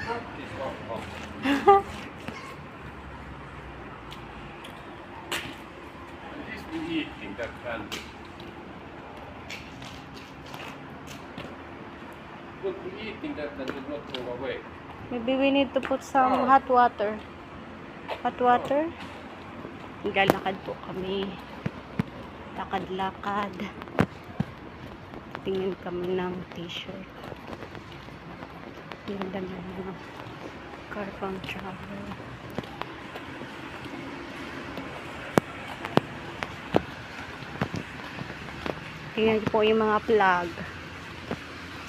This we eating that candy. Look, we eating that and will not go away. Maybe we need to put some hot water. Hot water? Lalakad po kami. Lakad-lakad. Tingin kami ng t-shirt. Ganda na mga carbon travel. Tingnan niyo po yung mga flag.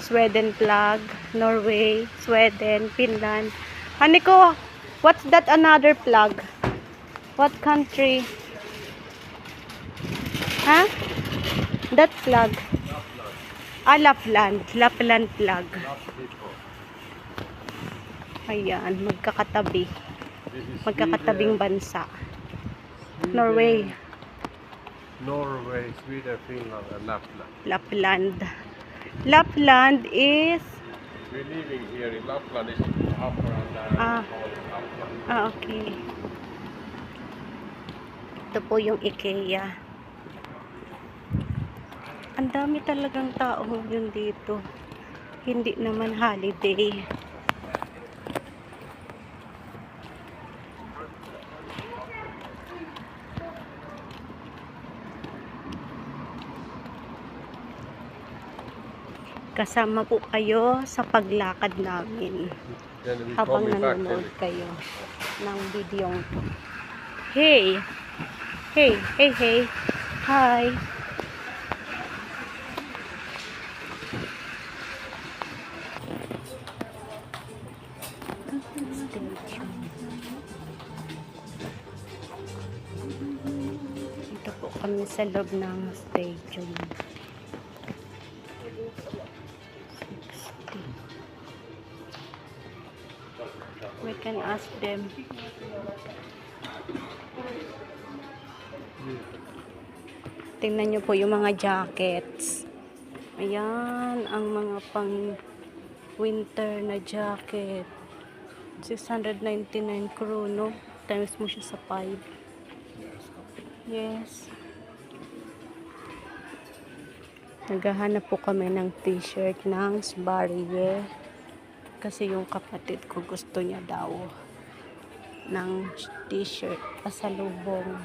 Sweden flag, Norway, Sweden, Finland. Haniko, what's that another flag? What country? Huh? That flag. Lapland. Lapland flag. Ayan, magkakatabi. Magkakatabing bansa. Norway. Norway, Sweden, Finland, and Lapland. Lapland. Lapland is... We're living here in Lapland. Is upper and Lapland. Okay. Ito po yung IKEA. Ang dami talagang tao yun dito. Hindi naman holiday. Kasama po kayo sa paglakad namin habang nanonood kayo ng video. Hey! Hey! Hey! Hey! Hi! Ito po kami sa loob ng stadium. We can ask them. Tingnan nyo po yung mga jackets. Ayan, ang mga pang winter na jacket. 699 krono. Times mo siya sa 5. Yes. Naghahanap po kami ng t-shirt ng Sbarrie. Kasi yung kapatid ko gusto niya daw ng t-shirt pasalubong.